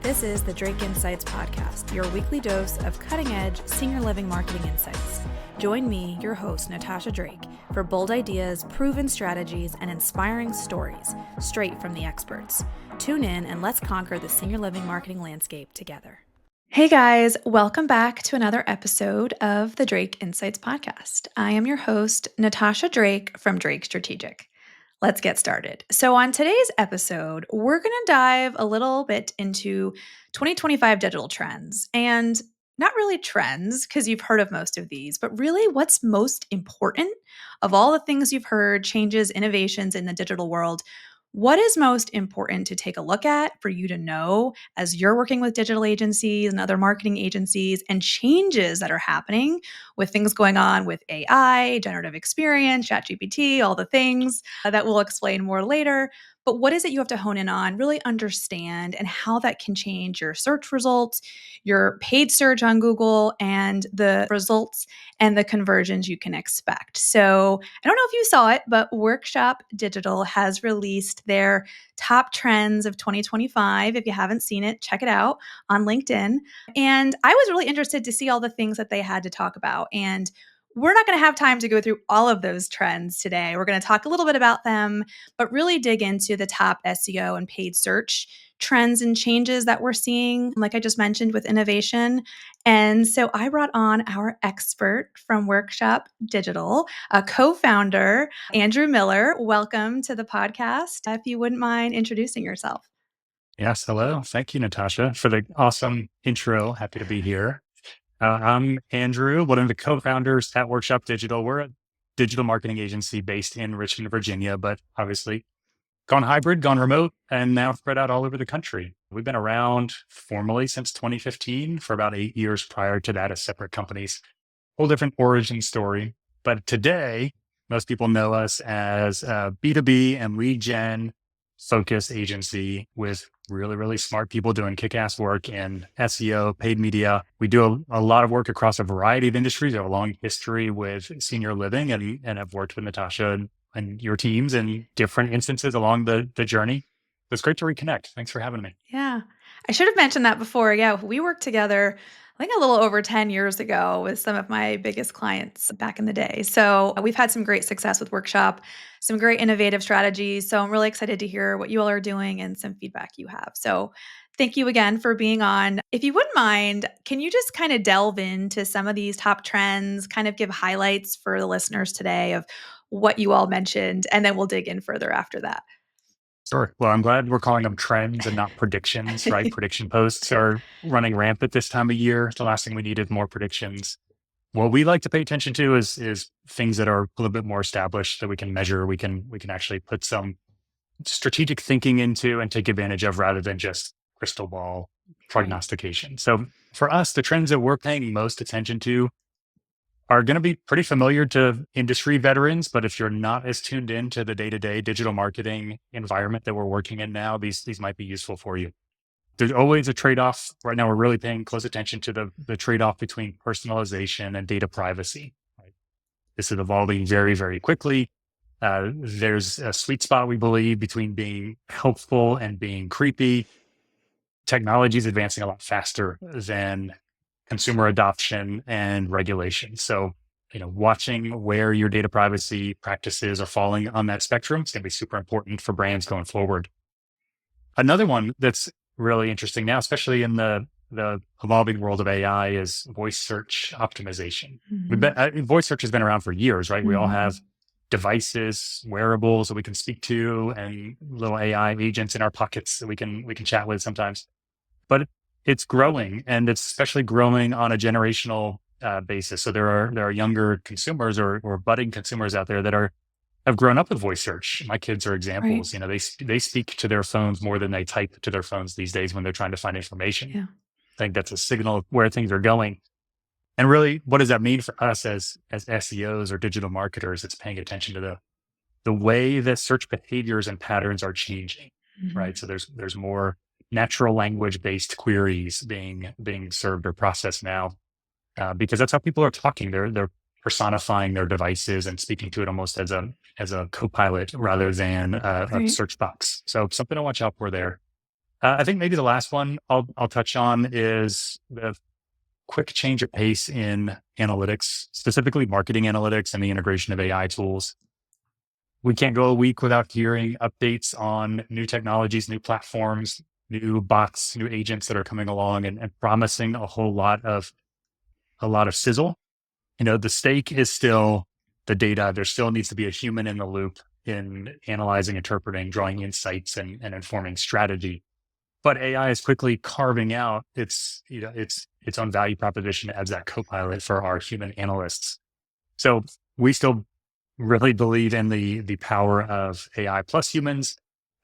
This is the Drake Insights Podcast, your weekly dose of cutting-edge senior living marketing insights. Join me, your host, Natasha Drake, for bold ideas, proven strategies, and inspiring stories straight from the experts. Tune in and let's conquer the senior living marketing landscape together. Hey guys, welcome back to another episode of the Drake Insights Podcast. I am your host, Natasha Drake from Drake Strategic. Let's get started. So on today's episode, we're going to dive a little bit into 2025 digital trends, and not really trends because you've heard of most of these, but really what's most important of all the things you've heard, changes, innovations in the digital world. What is most important to take a look at for you to know as you're working with digital agencies and other marketing agencies and changes that are happening with things going on with AI, generative experience, ChatGPT, all the things that we'll explain more later. But what is it you have to hone in on, really understand, and how that can change your search results, your paid search on Google, and the results and the conversions you can expect. So I don't know if you saw it, but Workshop Digital has released their top trends of 2025. If you haven't seen it, check it out on LinkedIn. And I was really interested to see all the things that they had to talk about. And we're not going to have time to go through all of those trends today. We're going to talk a little bit about them, but really dig into the top SEO and paid search trends and changes that we're seeing, like I just mentioned, with innovation. And so I brought on our expert from Workshop Digital, a co-founder, Andrew Miller. Welcome to the podcast. If you wouldn't mind introducing yourself. Yes, hello. Thank you, Natasha, for the awesome intro. Happy to be here. I'm Andrew, one of the co-founders at Workshop Digital. We're a digital marketing agency based in Richmond, Virginia, but obviously gone hybrid, gone remote, and now spread out all over the country. We've been around formally since 2015 for about 8 years prior to that as separate companies. Whole different origin story. But today, most people know us as a B2B and lead gen focused agency with really, really smart people doing kick-ass work in SEO, paid media. We do a lot of work across a variety of industries. We have a long history with senior living and have worked with Natasha and your teams in different instances along the journey. It's great to reconnect. Thanks for having me. Yeah. I should have mentioned that before. Yeah, we worked together, I think a little over 10 years ago with some of my biggest clients back in the day. So we've had some great success with Workshop, some great innovative strategies. So I'm really excited to hear what you all are doing and some feedback you have. So thank you again for being on. If you wouldn't mind, can you just kind of delve into some of these top trends, kind of give highlights for the listeners today of what you all mentioned, and then we'll dig in further after that. Sure. Well, I'm glad we're calling them trends and not predictions, right? Prediction posts are running rampant this time of year. The last thing we need is more predictions. What we like to pay attention to is things that are a little bit more established that we can measure, we can actually put some strategic thinking into and take advantage of rather than just crystal ball prognostication. So for us, the trends that we're paying most attention to are going to be pretty familiar to industry veterans, but if you're not as tuned in to the day-to-day digital marketing environment that we're working in now, these might be useful for you. There's always a trade-off. Right now, we're really paying close attention to the trade-off between personalization and data privacy. Right? This is evolving very, very quickly. There's a sweet spot, we believe, between being helpful and being creepy. Technology is advancing a lot faster than consumer adoption and regulation. So, watching where your data privacy practices are falling on that spectrum is going to be super important for brands going forward. Another one that's really interesting now, especially in the evolving world of AI, is voice search optimization. Voice search has been around for years, right? We all have devices, wearables that we can speak to, and little AI agents in our pockets that we can chat with sometimes. But it's growing, and it's especially growing on a generational basis. So there are younger consumers or budding consumers out there that have grown up with voice search. My kids are examples. Right. They speak to their phones more than they type to their phones these days when they're trying to find information. Yeah. I think that's a signal of where things are going. And really, what does that mean for us as SEOs or digital marketers? It's paying attention to the way that search behaviors and patterns are changing, right? So there's more natural language based queries being served or processed now, because that's how people are talking. They're personifying their devices and speaking to it almost as a co-pilot rather than a search box. So something to watch out for there. I think maybe the last one I'll touch on is the quick change of pace in analytics, specifically marketing analytics and the integration of AI tools. We can't go a week without hearing updates on new technologies, new platforms, new bots, new agents that are coming along and promising a lot of sizzle. The stake is still the data. There still needs to be a human in the loop in analyzing, interpreting, drawing insights and informing strategy. But AI is quickly carving out its own value proposition as that co-pilot for our human analysts. So we still really believe in the power of AI plus humans.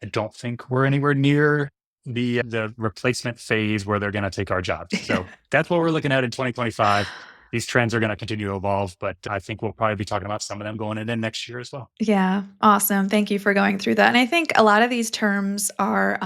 I don't think we're anywhere near the replacement phase where they're going to take our jobs. So that's what we're looking at in 2025. These trends are going to continue to evolve, but I think we'll probably be talking about some of them going into next year as well. Yeah, awesome. Thank you for going through that. And I think a lot of these terms are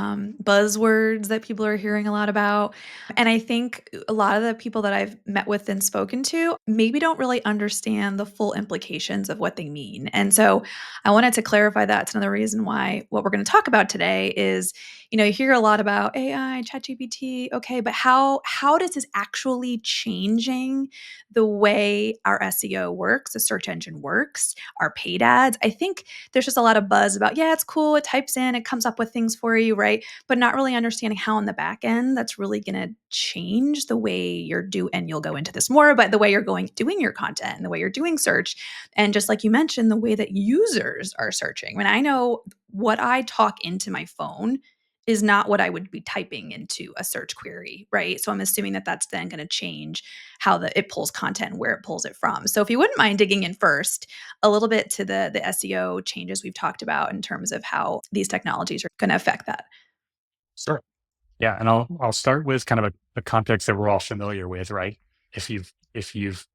buzzwords that people are hearing a lot about. And I think a lot of the people that I've met with and spoken to maybe don't really understand the full implications of what they mean. And so I wanted to clarify that. It's another reason why what we're going to talk about today is, you hear a lot about AI, ChatGPT, okay, but how does this actually changing the way our SEO works, the search engine works, our paid ads? I think there's just a lot of buzz about, yeah, it's cool. It types in, it comes up with things for you, right? But not really understanding how on the back end that's really going to change the way and you'll go into this more, but the way you're doing your content and the way you're doing search. And just like you mentioned, the way that users are searching. When I know what I talk into my phone is not what I would be typing into a search query, right? So I'm assuming that that's then going to change how it pulls content and where it pulls it from. So if you wouldn't mind digging in first a little bit to the SEO changes we've talked about in terms of how these technologies are going to affect that. Sure. Yeah, and I'll start with kind of a context that we're all familiar with, right? If you've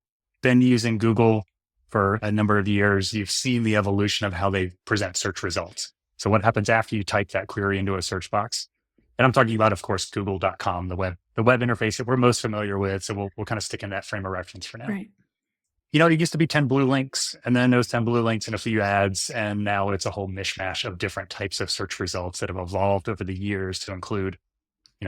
been using Google for a number of years, you've seen the evolution of how they present search results. So what happens after you type that query into a search box? And I'm talking about, of course, google.com, the web interface that we're most familiar with. So we'll kind of stick in that frame of reference for now. Right. It used to be 10 blue links and then those 10 blue links and a few ads. And now it's a whole mishmash of different types of search results that have evolved over the years to include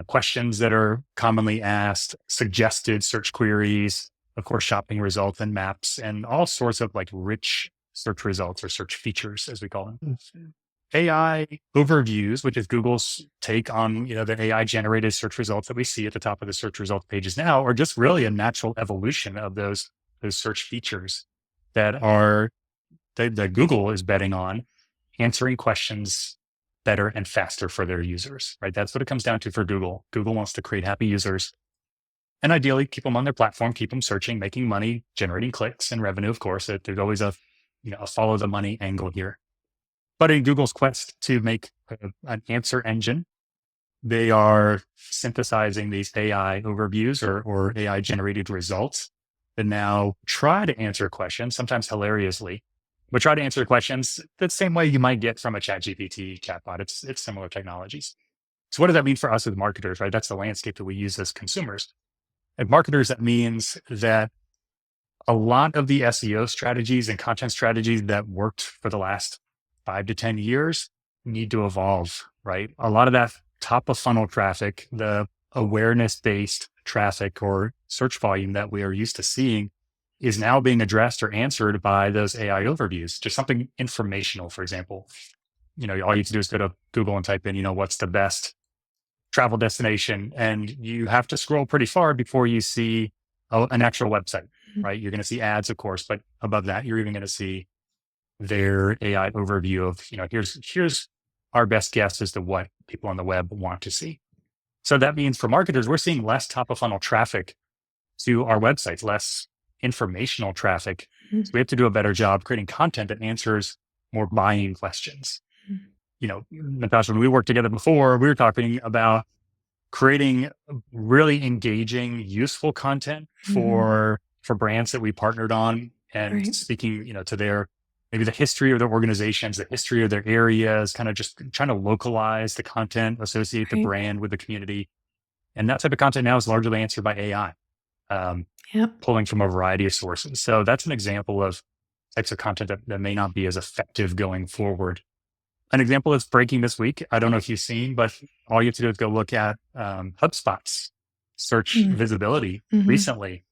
questions that are commonly asked, suggested search queries, of course, shopping results and maps, and all sorts of like rich search results or search features, as we call them. Mm-hmm. AI overviews, which is Google's take on, the AI generated search results that we see at the top of the search results pages now, are just really a natural evolution of those search features that Google is betting on answering questions better and faster for their users, right? That's what it comes down to for Google. Google wants to create happy users and ideally keep them on their platform, keep them searching, making money, generating clicks and revenue. Of course, there's always a follow the money angle here. But in Google's quest to make an answer engine, they are synthesizing these AI overviews or AI generated results that now try to answer questions, sometimes hilariously, but try to answer questions the same way you might get from a ChatGPT chatbot. It's similar technologies. So what does that mean for us as marketers, right? That's the landscape that we use as consumers. And marketers, that means that a lot of the SEO strategies and content strategies that worked for the last 5 to 10 years need to evolve, right? A lot of that top of funnel traffic, the awareness-based traffic or search volume that we are used to seeing is now being addressed or answered by those AI overviews. Just something informational, for example. All you have to do is go to Google and type in, what's the best travel destination? And you have to scroll pretty far before you see an actual website, right? You're going to see ads, of course, but above that, you're even going to see their AI overview of, here's our best guess as to what people on the web want to see. So that means for marketers, we're seeing less top of funnel traffic to our websites, less informational traffic. So we have to do a better job creating content that answers more buying questions. Natasha, when we worked together before, we were talking about creating really engaging, useful content for brands that we partnered on and speaking, to their, maybe the history of their organizations, the history of their areas, kind of just trying to localize the content, associate the brand with the community. And that type of content now is largely answered by AI, pulling from a variety of sources. So that's an example of types of content that may not be as effective going forward. An example that's breaking this week, I don't know if you've seen, but all you have to do is go look at HubSpot's search Mm. visibility Mm-hmm. recently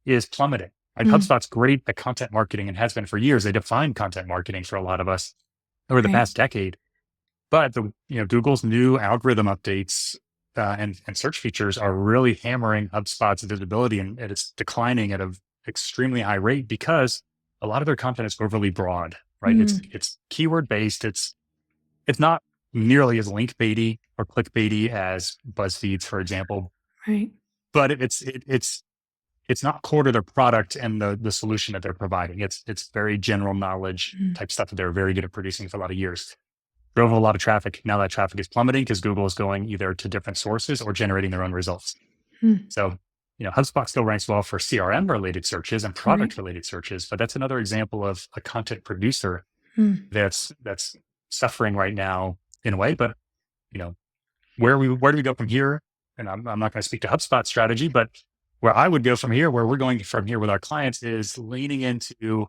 is plummeting. Right? Mm. HubSpot's great at content marketing and has been for years. They defined content marketing for a lot of us over the Right. past decade. But Google's new algorithm updates and search features are really hammering HubSpot's visibility, and it's declining at an extremely high rate because a lot of their content is overly broad. Right? Mm. It's keyword based. It's not nearly as link baity or clickbaity as BuzzFeed's, for example, Right. but it's not core to their product and the solution that they're providing. It's very general knowledge Mm. type stuff that they're very good at producing for a lot of years. Drove a lot of traffic. Now that traffic is plummeting because Google is going either to different sources or generating their own results. Mm. So, HubSpot still ranks well for CRM related searches and Right. product related searches, but that's another example of a content producer Mm. that's suffering right now in a way. But you know, where do we go from here? And I'm not going to speak to HubSpot strategy, but where I would go from here, where we're going from here with our clients, is leaning into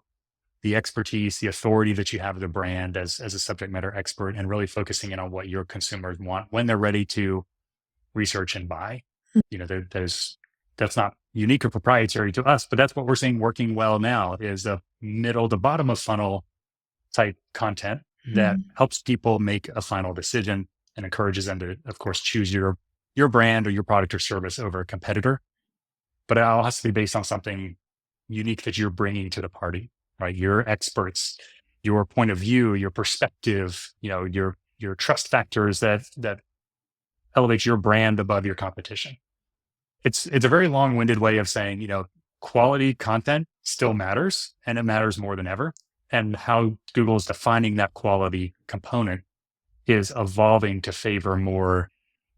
the expertise, the authority that you have as a brand, as a subject matter expert, and really focusing in on what your consumers want when they're ready to research and buy. That's not unique or proprietary to us, but that's what we're seeing working well now is a middle to bottom of funnel type content that Mm. helps people make a final decision and encourages them to, of course, choose your brand or your product or service over a competitor. But it all has to be based on something unique that you're bringing to the party, right? Your experts, your point of view, your perspective, your trust factors that elevate your brand above your competition. It's a very long-winded way of saying, quality content still matters, and it matters more than ever. And how Google is defining that quality component is evolving to favor more,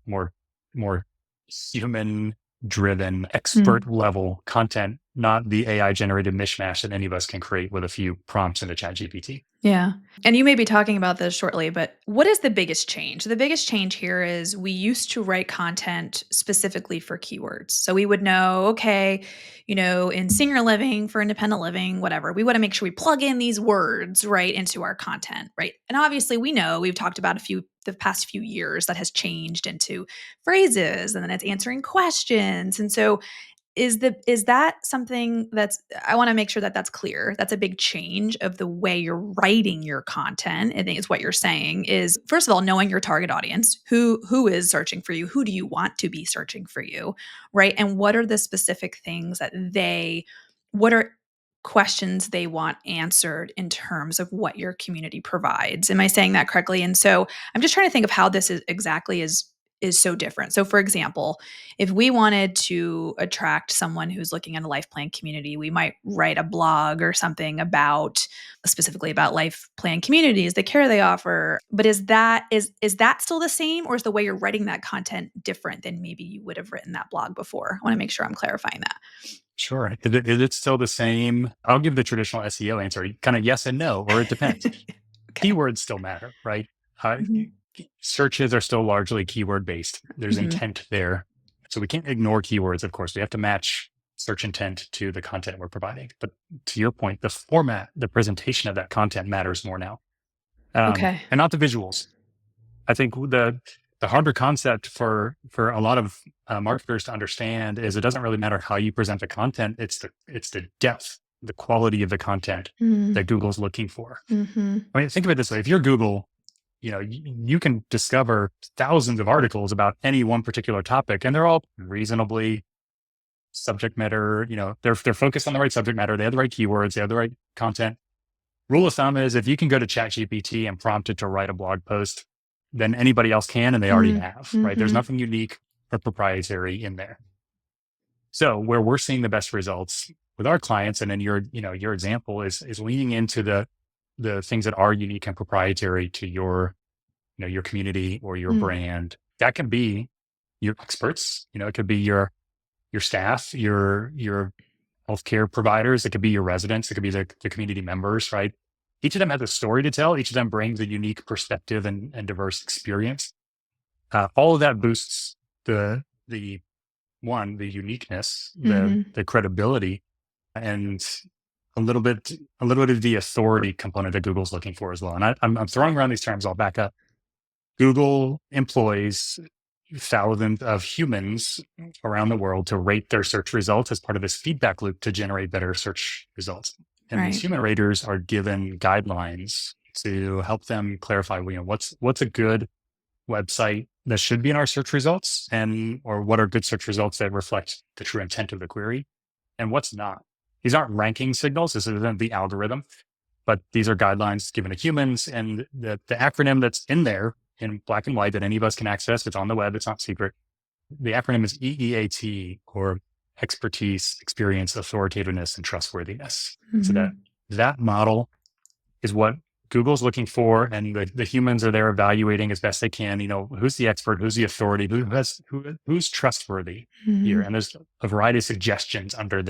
more human driven, Mm. expert level content, not the AI generated mishmash that any of us can create with a few prompts in the chat GPT. Yeah. And you may be talking about this shortly, but what is the biggest change? The biggest change here is we used to write content specifically for keywords. So we would know, okay, in senior living, for independent living, whatever, we want to make sure we plug in these words right into our content, right? And obviously we know we've talked about the past few years that has changed into phrases, and then it's answering questions. And so is that something that's, I want to make sure that that's clear. That's a big change of the way you're writing your content. I think it's what you're saying is, first of all, knowing your target audience, who is searching for you, who do you want to be searching for you, right? And what are the specific things what are questions they want answered in terms of what your community provides? Am I saying that correctly? And so I'm just trying to think of how this is so different. So for example, if we wanted to attract someone who's looking at a life plan community, we might write a blog or something specifically about life plan communities, the care they offer. But is that still the same, or is the way you're writing that content different than maybe you would have written that blog before? I want to make sure I'm clarifying that. Sure. Is it still the same? I'll give the traditional SEO answer, kind of yes and no, or it depends. Okay. Keywords still matter, right? Mm-hmm. Searches are still largely keyword based. There's Mm-hmm. intent there. So we can't ignore keywords, of course. We have to match search intent to the content we're providing. But to your point, the format, the presentation of that content matters more now. Okay. And not the visuals. I think the harder concept for a lot of marketers to understand is it doesn't really matter how you present the content. It's the depth, the quality of the content Mm-hmm. that Google's looking for. Mm-hmm. I mean, think of it this way: if you're Google, you can discover thousands of articles about any one particular topic, and they're all reasonably subject matter. They're focused on the right subject matter. They have the right keywords. They have the right content. Rule of thumb is if you can go to ChatGPT and prompt it to write a blog post, then anybody else can, and they already have, right? There's Mm-hmm. nothing unique or proprietary in there. So where we're seeing the best results with our clients, and then your example is leaning into the things that are unique and proprietary to your community or your Mm. brand. That can be your experts, it could be your staff, your healthcare providers. It could be your residents. It could be the community members, right? Each of them has a story to tell. Each of them brings a unique perspective and diverse experience. All of that boosts the uniqueness, Mm-hmm. the credibility, and a little bit of the authority component that Google's looking for as well. And I'm throwing around these terms. I'll back up. Google employs thousands of humans around the world to rate their search results as part of this feedback loop to generate better search results. And these human raters are given guidelines to help them clarify, what's a good website that should be in our search results, or what are good search results that reflect the true intent of the query, and what's not. These aren't ranking signals. This isn't the algorithm, but these are guidelines given to humans. And the acronym that's in there in black and white that any of us can access, it's on the web, it's not secret. The acronym is EEAT, or expertise, experience, authoritativeness, and trustworthiness. So that model is what Google's looking for, and the humans are there evaluating as best they can. Who's the expert, who's the authority, who's trustworthy here, and there's a variety of suggestions under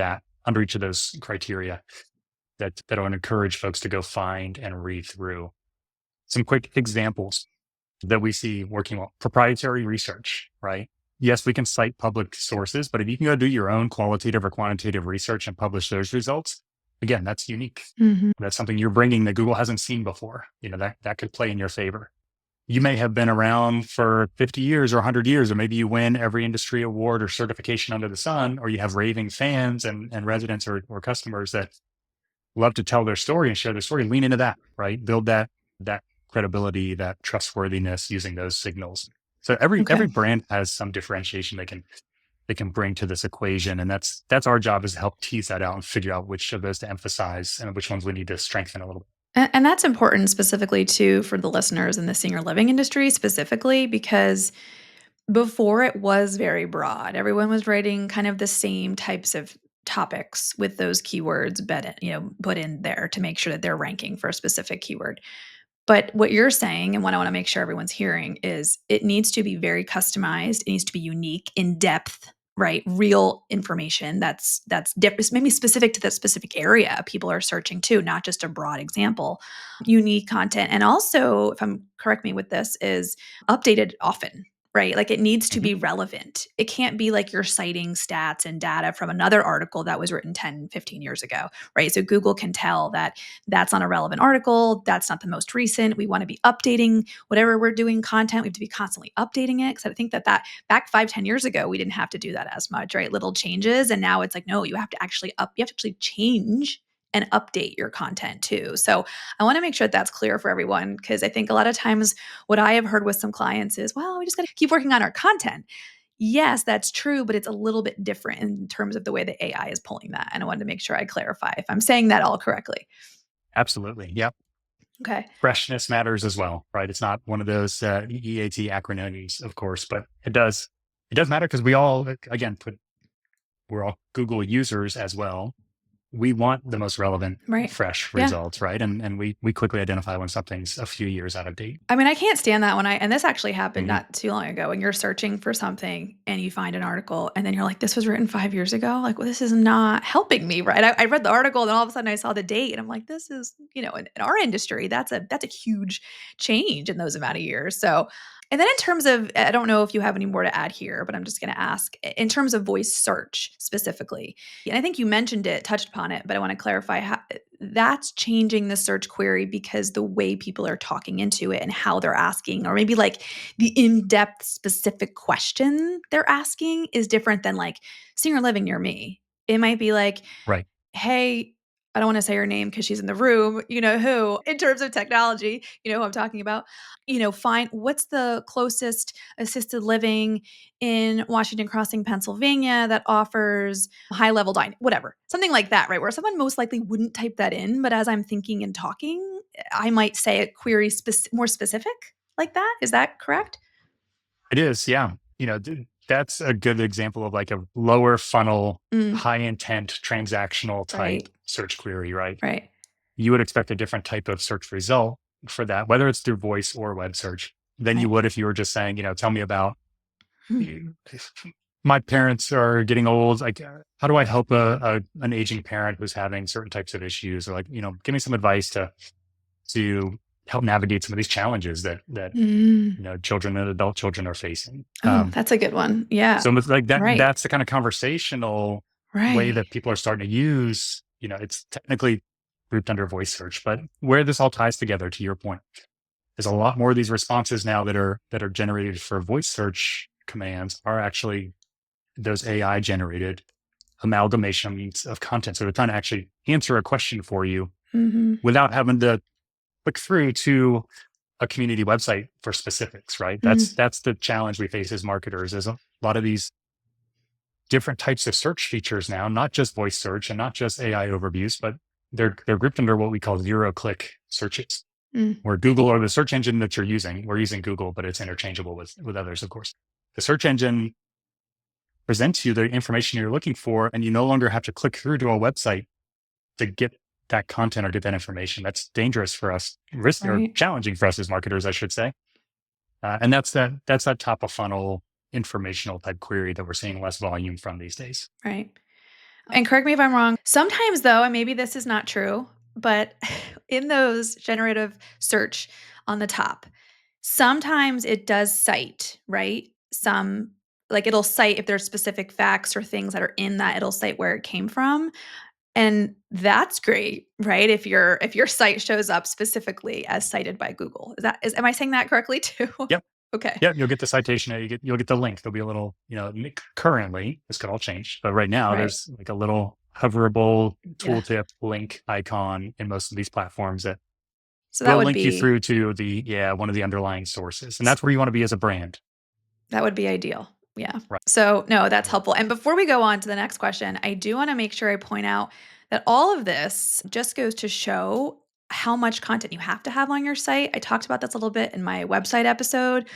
each of those criteria that I would encourage folks to go find and read through. Some quick examples that we see working well: proprietary research, right? Yes, we can cite public sources, but if you can go do your own qualitative or quantitative research and publish those results, again, that's unique. That's something you're bringing that Google hasn't seen before. That could play in your favor. You may have been around for 50 years or 100 years, or maybe you win every industry award or certification under the sun, or you have raving fans and residents or customers that love to tell their story and share their story. Lean into that, right? Build that credibility, that trustworthiness using those signals. So every brand has some differentiation they can bring to this equation. And that's our job, is to help tease that out and figure out which of those to emphasize and which ones we need to strengthen a little bit. And that's important specifically too for the listeners in the senior living industry specifically, because before it was very broad. Everyone was writing kind of the same types of topics with those keywords put in there to make sure that they're ranking for a specific keyword. But what you're saying, and what I want to make sure everyone's hearing, is it needs to be very customized. It needs to be unique, in depth, right? Real information that's different, maybe specific to the specific area people are searching to, not just a broad example. Unique content, and also, if I'm correct me with this, is updated often. Right? Like it needs to be relevant. It can't be like you're citing stats and data from another article that was written 10, 15 years ago, right? So Google can tell that that's not a relevant article. That's not the most recent. We want to be updating whatever we're doing content. We have to be constantly updating it. Because I think that back 5, 10 years ago, we didn't have to do that as much, right? Little changes. And now it's like, no, you have to actually change and update your content too. So I want to make sure that that's clear for everyone, because I think a lot of times what I have heard with some clients is, well, we just got to keep working on our content. Yes, that's true, but it's a little bit different in terms of the way the AI is pulling that. And I wanted to make sure I clarify if I'm saying that all correctly. Absolutely. Yep. Okay. Freshness matters as well, right? It's not one of those EAT acronyms, of course, but it does matter, because we all, again, we're all Google users as well. We want the most relevant, fresh results, right? And we quickly identify when something's a few years out of date. I mean, I can't stand that and this actually happened not too long ago, when you're searching for something and you find an article and then you're like, this was written 5 years ago. Like, well, this is not helping me, right? I read the article and all of a sudden I saw the date and I'm like, this is, in our industry, that's a huge change in those amount of years. So, and then in terms of, I don't know if you have any more to add here, but I'm just going to ask in terms of voice search specifically. And I think you mentioned it, touched upon it, but I want to clarify how that's changing the search query, because the way people are talking into it and how they're asking, or maybe like the in-depth specific question they're asking, is different than like senior living near me. It might be like, right, hey, I don't want to say her name because she's in the room, who, in terms of technology, who I'm talking about, find what's the closest assisted living in Washington Crossing, Pennsylvania that offers high level dining, whatever, something like that, right? Where someone most likely wouldn't type that in, but as I'm thinking and talking, I might say a query more specific like that. Is that correct? It is. Yeah. That's a good example of like a lower funnel, high intent, transactional type search query, right? Right. You would expect a different type of search result for that, whether it's through voice or web search, than you would if you were just saying, tell me about my parents are getting old. Like, how do I help an aging parent who's having certain types of issues? Or like, give me some advice to help navigate some of these challenges that children and adult children are facing. That's a good one. Yeah. So like that, that's the kind of conversational way that people are starting to use. It's technically grouped under voice search. But where this all ties together, to your point, there's a lot more of these responses now that are generated for voice search commands are actually those AI generated amalgamations of content. So they're trying to actually answer a question for you without having to click through to a community website for specifics, right? That's the challenge we face as marketers, is a lot of these different types of search features now, not just voice search and not just AI overviews, but they're grouped under what we call zero-click searches, where Google, or the search engine that you're using, we're using Google, but it's interchangeable with others, of course. The search engine presents you the information you're looking for, and you no longer have to click through to a website to get that content or get that information. That's dangerous for us, or challenging for us as marketers, I should say. And that's that top of funnel informational type query that we're seeing less volume from these days. Right. And correct me if I'm wrong. Sometimes though, and maybe this is not true, but in those generative search on the top, sometimes it does cite, right? Like it'll cite if there's specific facts or things that are in that, it'll cite where it came from. And that's great, right? If your site shows up specifically as cited by Google. Am I saying that correctly too? Yep. Okay. Yep. You'll get the citation. You'll get the link. There'll be a little, currently, this could all change, but right now there's like a little hoverable tooltip link icon in most of these platforms that will link you through to one of the underlying sources. And that's where you want to be as a brand. That would be ideal. Yeah. Right. So no, that's helpful. And before we go on to the next question, I do want to make sure I point out that all of this just goes to show how much content you have to have on your site. I talked about this a little bit in my website episode.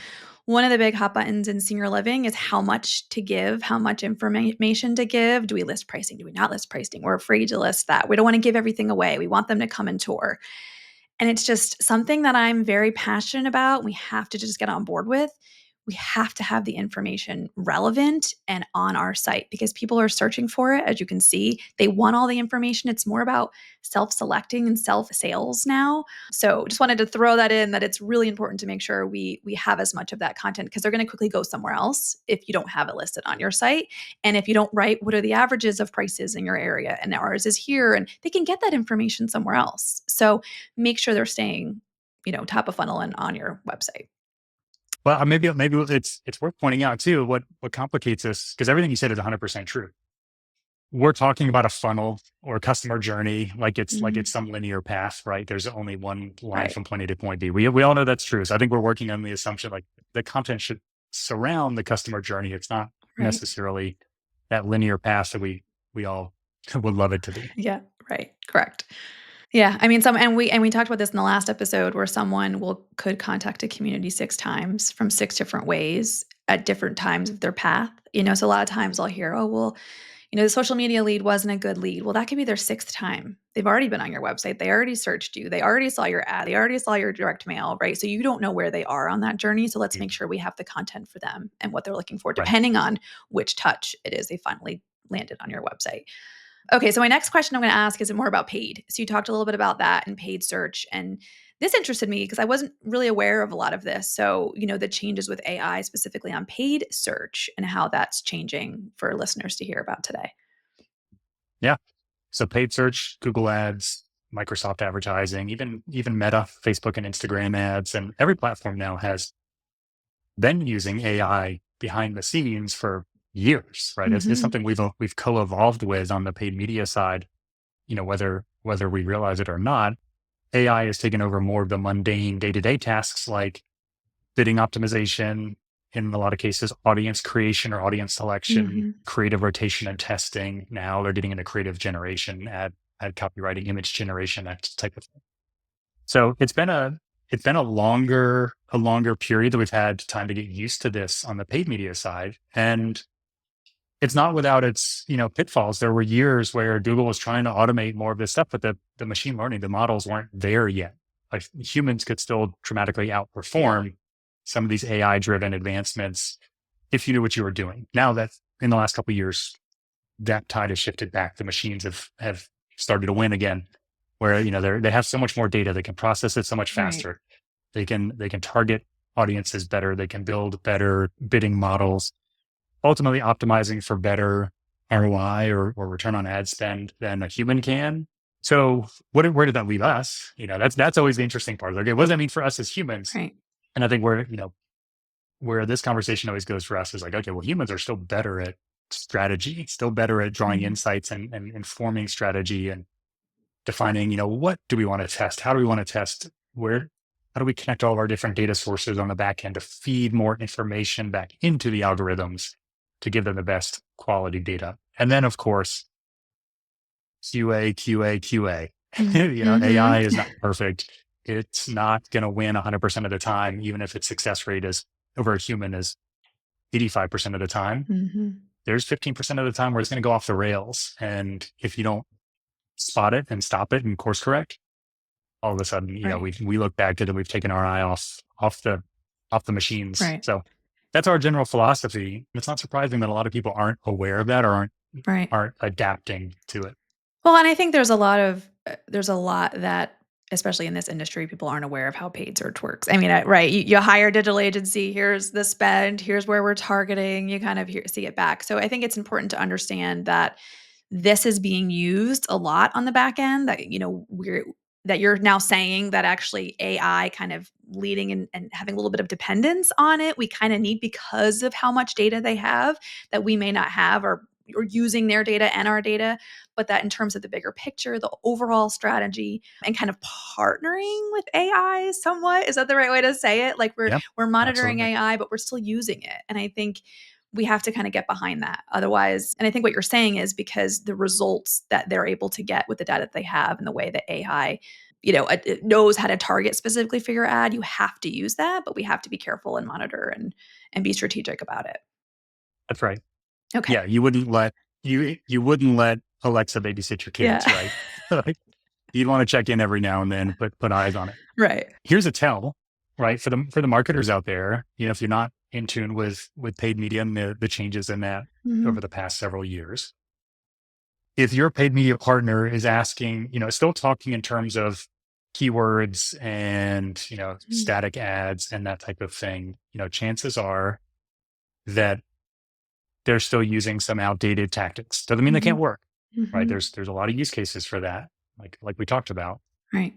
One of the big hot buttons in senior living is how much to give, how much information to give. Do we list pricing? Do we not list pricing? We're afraid to list that. We don't want to give everything away. We want them to come and tour. And it's just something that I'm very passionate about. We have to just get on board with. We have to have the information relevant and on our site because people are searching for it. As you can see, they want all the information. It's more about self-selecting and self-sales now. So just wanted to throw that in, that it's really important to make sure we have as much of that content because they're going to quickly go somewhere else if you don't have it listed on your site. And if you don't write, what are the averages of prices in your area? And ours is here. And they can get that information somewhere else. So make sure they're staying, top of funnel and on your website. Well, maybe it's worth pointing out too, what complicates this, because everything you said is 100% true. We're talking about a funnel or a customer journey like it's some linear path, right? There's only one line from point A to point B. We all know that's true. So I think we're working on the assumption like the content should surround the customer journey. It's not necessarily that linear path that we all would love it to be. Yeah, right. Correct. Yeah, I mean, we talked about this in the last episode where someone could contact a community 6 times from 6 different ways at different times of their path. So a lot of times I'll hear, oh, well, the social media lead wasn't a good lead. Well, that could be their 6th time. They've already been on your website. They already searched you. They already saw your ad. They already saw your direct mail, right? So you don't know where they are on that journey. So let's make sure we have the content for them and what they're looking for, depending on which touch it is they finally landed on your website. Okay, so my next question I'm going to ask is more about paid. So you talked a little bit about that and paid search. And this interested me because I wasn't really aware of a lot of this. So, the changes with AI specifically on paid search and how that's changing for listeners to hear about today. Yeah. So paid search, Google ads, Microsoft advertising, even Meta, Facebook and Instagram ads, and every platform now has been using AI behind the scenes for years, right? It's something we've co-evolved with on the paid media side, whether we realize it or not. AI has taken over more of the mundane day-to-day tasks like bidding optimization, in a lot of cases, audience creation or audience selection, creative rotation and testing. Now they're getting into creative generation, ad copywriting, image generation, that type of thing. So it's been a longer period that we've had time to get used to this on the paid media side. And it's not without its, pitfalls. There were years where Google was trying to automate more of this stuff, but the machine learning, the models weren't there yet. Like humans could still dramatically outperform some of these AI-driven advancements if you knew what you were doing. Now that in the last couple of years, that tide has shifted back. The machines have started to win again, where they have so much more data. They can process it so much faster. They can target audiences better. They can build better bidding models, ultimately optimizing for better ROI or return on ad spend than a human can. So where did that leave us? That's always the interesting part. Okay, what does that mean for us as humans? Right. And I think where this conversation always goes for us is like, okay, well, humans are still better at strategy, still better at drawing Mhm. insights and informing strategy and defining, what do we want to test? How do we want to test? How do we connect all of our different data sources on the back end to feed more information back into the algorithms to give them the best quality data? And then, of course, QA, QA, QA. AI Mhm. is not perfect. It's not going to win 100% of the time, even if its success rate is over a human is 85% of the time. Mhm. There's 15% of the time where it's going to go off the rails. And if you don't spot it and stop it and course correct, all of a sudden, Right. we look back at it, we've taken our eye off the machines. Right. So that's our general philosophy. It's not surprising that a lot of people aren't aware of that or Right. aren't adapting to it. Well, and I think there's a lot that, especially in this industry, people aren't aware of how paid search works. I mean, right? You hire a digital agency. Here's the spend. Here's where we're targeting. You kind of see it back. So I think it's important to understand that this is being used a lot on the back end. That that you're now saying that actually AI kind of leading and having a little bit of dependence on it. We kind of need because of how much data they have that we may not have or using their data and our data, but that in terms of the bigger picture, the overall strategy and kind of partnering with AI somewhat, is that the right way to say it? Like Yeah, we're monitoring absolutely. AI, but we're still using it. And I think we have to kind of get behind that. Otherwise, and I think what you're saying is because the results that they're able to get with the data that they have and the way that AI, it knows how to target specifically for your ad, you have to use that, but we have to be careful and monitor and be strategic about it. That's right. Okay. Yeah, you wouldn't let Alexa babysit your Yeah. kids, right? Like, you'd want to check in every now and then, put eyes on it. Right. Here's a tell, right? For the marketers out there, if you're not in tune with paid media and the changes in that over Mhm. the past several years, if your paid media partner is asking, still talking in terms of keywords and Mm. static ads and that type of thing, chances are that they're still using some outdated tactics. Doesn't mean they can't Mhm. work, right? Mhm. There's a lot of use cases for that, like we talked about, Right.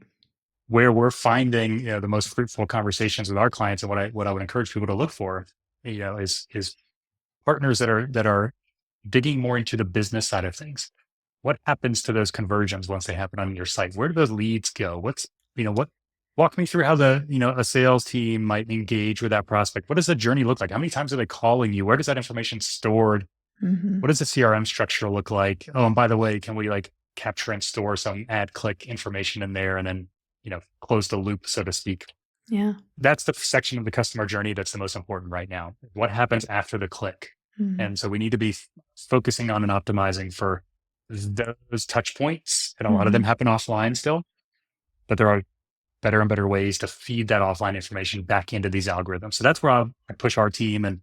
where we're finding the most fruitful conversations with our clients, and what I would encourage people to look for, is partners that are digging more into the business side of things. What happens to those conversions once they happen on your site? Where do those leads go? What walk me through how a sales team might engage with that prospect. What does the journey look like? How many times are they calling you? Where does that information stored? What Mhm. does the CRM structure look like? Oh, and by the way, can we like capture and store some ad click information in there and then, close the loop, so to speak? Yeah. That's the section of the customer journey that's the most important right now. What happens after the click? Mhm. And so we need to be focusing on and optimizing for those touch points. And a lot of them Mhm. happen offline still, but there are better and better ways to feed that offline information back into these algorithms. So that's where I push our team and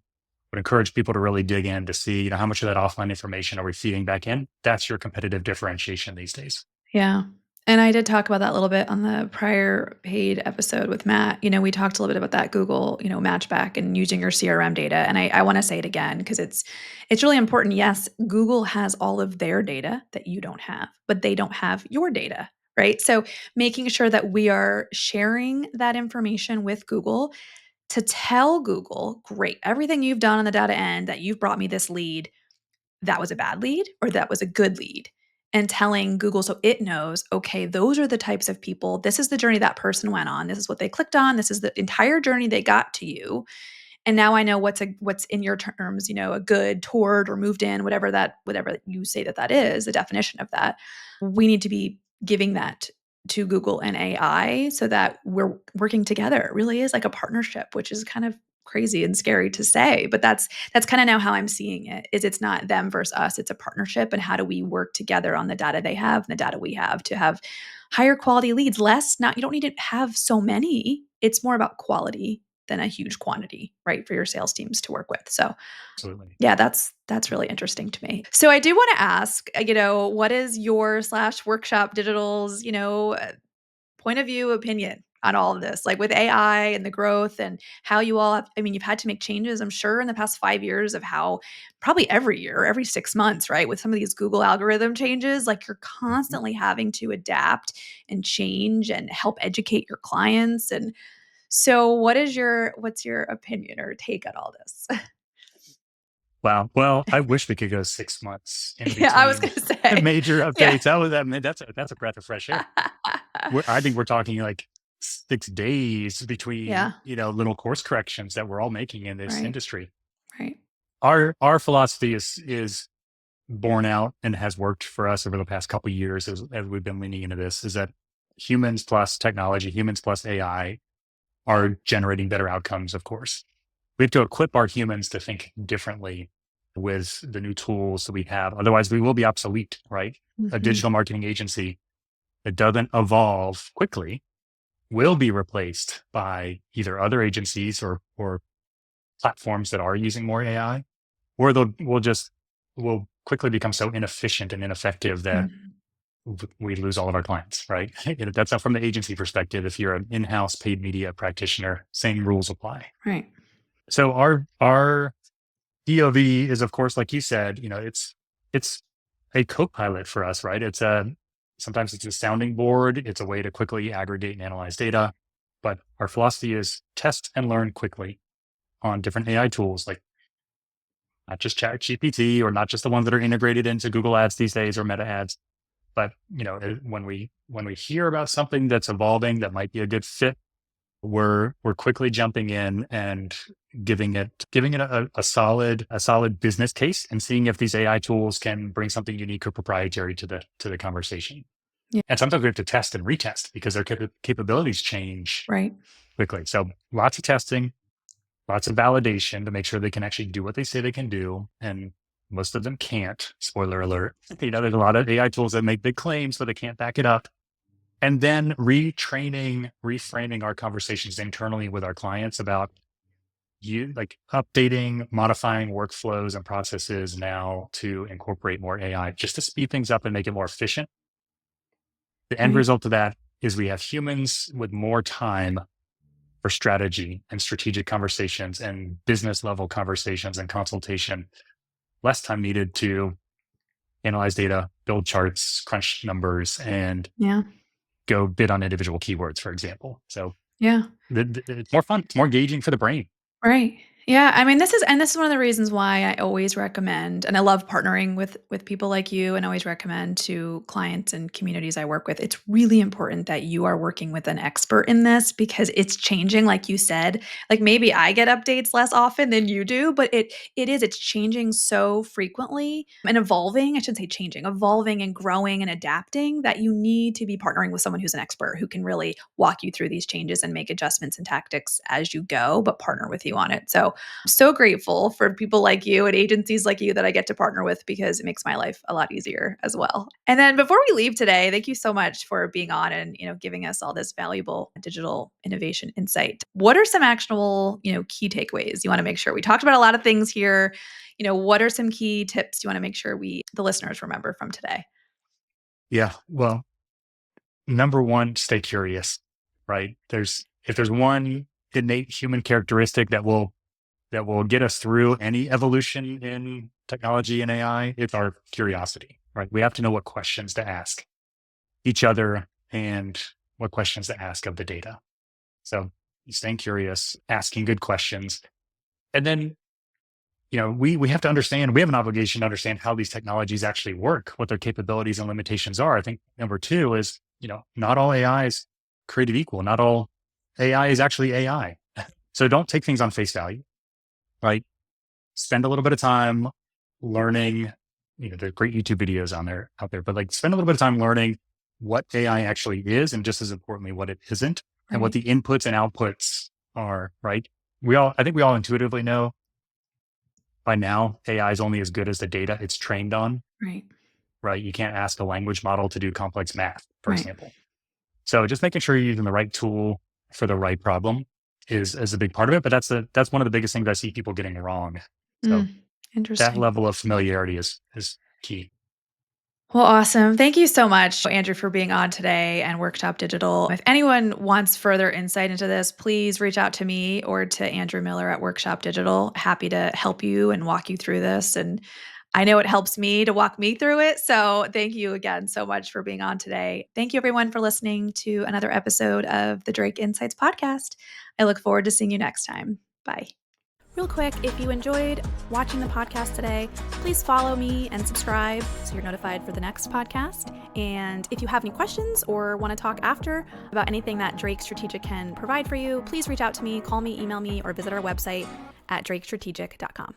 would encourage people to really dig in to see, how much of that offline information are we feeding back in? That's your competitive differentiation these days. Yeah. And I did talk about that a little bit on the prior paid episode with Matt. We talked a little bit about that Google, matchback and using your CRM data. And I want to say it again because it's really important. Yes, Google has all of their data that you don't have, but they don't have your data, right? So making sure that we are sharing that information with Google to tell Google, great, everything you've done on the data end that you've brought me this lead, that was a bad lead or that was a good lead, and telling Google so it knows, okay, those are the types of people. This is the journey that person went on. This is what they clicked on. This is the entire journey they got to you. And now I know what's in your terms, a good toured or moved in, whatever you say that is, the definition of that. We need to be giving that to Google and AI so that we're working together. It really is like a partnership, which is kind of crazy and scary to say, but that's kind of now how I'm seeing it. Is it's not them versus us, it's a partnership, and how do we work together on the data they have and the data we have to have higher quality leads, less, not, you don't need to have so many. It's more about quality than a huge quantity, right, for your sales teams to work with. So, Absolutely. yeah, that's really interesting to me. So, I do want to ask, what is your slash workshop digital's, point of view, opinion on all of this, like with AI and the growth and how you all have, I mean, you've had to make changes, I'm sure, in the past 5 years of how probably every year, every 6 months, right? With some of these Google algorithm changes, like you're Mhm. constantly having to adapt and change and help educate your clients. And so what's your opinion or take on all this? Wow. Well, I wish we could go 6 months in Yeah, I was between gonna say. major Yeah. updates. I mean, that's a breath of fresh air. I think we're talking like 6 days between, Yeah. little course corrections that we're all making in this Right. industry. Right. Our philosophy is borne out and has worked for us over the past couple of years as we've been leaning into this, is that humans plus technology, humans plus AI are generating better outcomes, of course. We have to equip our humans to think differently with the new tools that we have. Otherwise, we will be obsolete, right? A Mhm. digital marketing agency that doesn't evolve quickly will be replaced by either other agencies or platforms that are using more AI, or we'll quickly become so inefficient and ineffective that Mhm. we lose all of our clients, right? That's not from the agency perspective. If you're an in-house paid media practitioner, same rules apply. Right. So our DOV is, of course, like you said, it's a co-pilot for us, right? Sometimes it's a sounding board. It's a way to quickly aggregate and analyze data. But our philosophy is test and learn quickly on different AI tools, like not just Chat GPT or not just the ones that are integrated into Google Ads these days or Meta Ads. But when we hear about something that's evolving that might be a good fit, we're quickly jumping in and giving it a solid business case and seeing if these AI tools can bring something unique or proprietary to the conversation. Yeah. And sometimes we have to test and retest because their capabilities change Right. quickly. So lots of testing, lots of validation to make sure they can actually do what they say they can do. And most of them can't. Spoiler alert. There's a lot of AI tools that make big claims, but they can't back it up. And then retraining, reframing our conversations internally with our clients about like updating, modifying workflows and processes now to incorporate more AI just to speed things up and make it more efficient. The end Right. result of that is we have humans with more time for strategy and strategic conversations and business level conversations and consultation, less time needed to analyze data, build charts, crunch numbers, and Yeah. go bid on individual keywords, for example. So Yeah. it's more fun, it's more engaging for the brain. Right. Yeah, I mean, this is one of the reasons why I always recommend, and I love partnering with people like you, and always recommend to clients and communities I work with. It's really important that you are working with an expert in this because it's changing, like you said. Like maybe I get updates less often than you do, but it's changing so frequently and evolving. I shouldn't say changing, evolving and growing and adapting, that you need to be partnering with someone who's an expert who can really walk you through these changes and make adjustments and tactics as you go, but partner with you on it. So so grateful for people like you and agencies like you that I get to partner with because it makes my life a lot easier as well. And then before we leave today, thank you so much for being on and, giving us all this valuable digital innovation insight. What are some actionable, key takeaways you want to make sure? We talked about a lot of things here. What are some key tips you want to make sure the listeners remember from today? Yeah. Well, number one, stay curious, right? If there's one innate human characteristic that will get us through any evolution in technology and AI, it's our curiosity, right? We have to know what questions to ask each other and what questions to ask of the data. So staying curious, asking good questions. And then, we have to understand, we have an obligation to understand how these technologies actually work, what their capabilities and limitations are. I think number two is, not all AI is created equal. Not all AI is actually AI. So don't take things on face value, right? Spend a little bit of time learning, there are great YouTube videos out there, but like spend a little bit of time learning what AI actually is, and just as importantly, what it isn't, and what Right. the inputs and outputs are, right? I think we all intuitively know by now, AI is only as good as the data it's trained on, Right. right? You can't ask a language model to do complex math, for Right. example. So just making sure you're using the right tool for the right problem is a big part of it. But that's one of the biggest things I see people getting wrong. So Mm, that interesting. level of familiarity is key. Well, awesome. Thank you so much, Andrew, for being on today and Workshop Digital. If anyone wants further insight into this, please reach out to me or to Andrew Miller at Workshop Digital. Happy to help you and walk you through this. And I know it helps me to walk me through it. So thank you again so much for being on today. Thank you, everyone, for listening to another episode of the Drake Insights podcast. I look forward to seeing you next time. Bye. Real quick, if you enjoyed watching the podcast today, please follow me and subscribe so you're notified for the next podcast. And if you have any questions or want to talk after about anything that Drake Strategic can provide for you, please reach out to me, call me, email me, or visit our website at drakestrategic.com.